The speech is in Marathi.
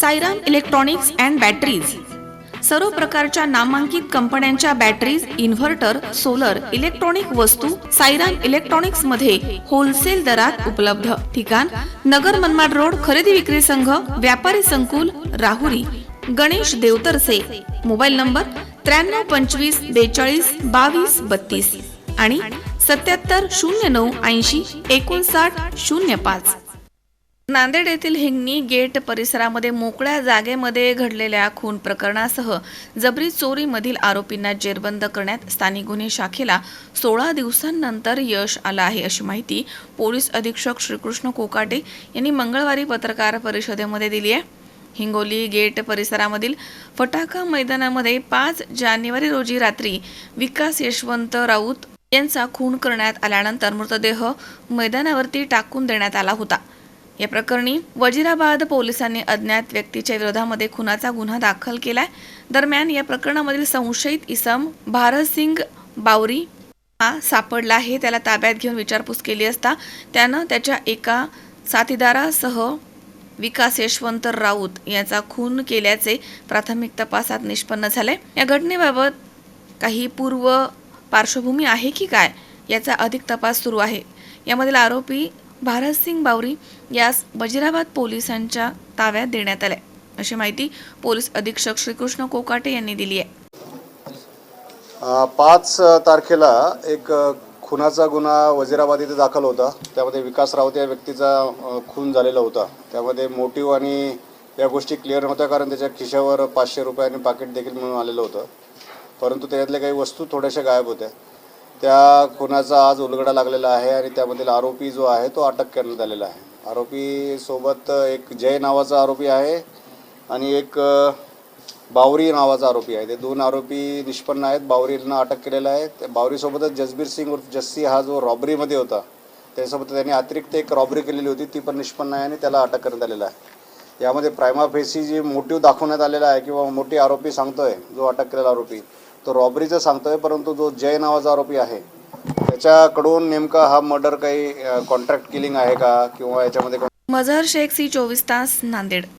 साईराम इलेक्ट्रॉनिक्स अँड बॅटरीज सर्व प्रकारच्या नामांकित कंपन्यांच्या बॅटरीज, इन्व्हर्टर, सोलर, इलेक्ट्रॉनिक वस्तू साईराम इलेक्ट्रॉनिक्स मध्ये होलसेल दरात उपलब्ध। ठिकाण नगर मनमाड रोड, खरेदी विक्री संघ, व्यापारी संकुल, राहुरी। गणेश देवतरसे। मोबाईल नंबर 93 25 42 22 32 आणि 77 09 80 59 05। नांदेड येथील हिंगणी गेट परिसरामध्ये मोकळ्या जागेमध्ये घडलेल्या खून प्रकरणासह जबरी चोरीमधील आरोपींना जेरबंद करण्यात स्थानिक गुन्हे शाखेला 16 दिवसांनंतर यश आलं आहे, अशी माहिती पोलीस अधीक्षक श्रीकृष्ण कोकाटे यांनी मंगळवारी पत्रकार परिषदेमध्ये दिली आहे। हिंगोली गेट परिसरामधील फटाका मैदानामध्ये 5 जानेवारी रोजी रात्री विकास यशवंत राऊत यांचा खून करण्यात आल्यानंतर मृतदेह मैदानावरती टाकून देण्यात आला होता। या प्रकरणी वजीराबाद पोलिसांनी अज्ञात व्यक्तीच्या विरोधामध्ये खुनाचा गुन्हा दाखल केलाय। दरम्यान या प्रकरणामधील संशयित इसम भारतसिंग बावरी हा सापडला आहे। त्याला ताब्यात घेऊन विचारपूस केली असता त्यानं त्याच्या एका साथीदारासह विकास यशवंत राऊत याचा खून केल्याचे प्राथमिक तपासात निष्पन्न झाले। या घटनेबाबत काही पूर्व पार्श्वभूमी आहे की काय याचा अधिक तपास सुरू आहे। यामधील आरोपी भारतसिंग बावरी यास वजीराबाद पोलिसांच्या ताब्यात देण्यात आले, अशी माहिती पोलीस अधीक्षक श्रीकृष्ण कोकाटे यांनी दिली आहे। 5 तारखेला एक खुनाचा गुन्हा वजीराबाद येथे दाखल होता। त्यामध्ये विकास राऊत या व्यक्तीचा खून झालेला होता। त्यामध्ये मोटिव्ह आणि या गोष्टी क्लिअर नव्हत्या, कारण त्याच्या खिशावर 500 रुपयांनी पाकिट देखील मिळून आलेलं होतं, परंतु त्यातल्या काही वस्तू थोड्याशा गायब होत्या। त्या खुनाचा आज उलगडा लागलेला आहे आणि त्यामधील आरोपी जो आहे तो अटक करण्यात आलेला आहे। आरोपी सोबत एक जय नावाचा आरोपी आहे आणि एक बावरी नावाचा आरोपी आहे। ते 2 आरोपी निष्पन्न आहेत। बावरीला अटक केलेलं आहे। त्या बावरीसोबतच जसबीर सिंग उर्फ जस्सी हा जो रॉबरीमध्ये होता त्यासोबत त्यांनी अतिरिक्त एक रॉबरी केलेली होती, ती पण निष्पन्न आहे आणि त्याला अटक करण्यात आलेला आहे। यामध्ये प्रायमा फेसी जी मोटिव्ह दाखवण्यात आलेला आहे किंवा मोठी आरोपी सांगतोय, जो अटक केलेला आरोपी तो रॉबरीचं सांगतोय, परंतु जो जय नावाचा आरोपी आहे त्याच्याकडून नेमका हा मर्डर काही कॉन्ट्रॅक्ट किलिंग आहे का किंवा याच्यामध्ये मजहर शेख, सी 24 तास, नांदेड।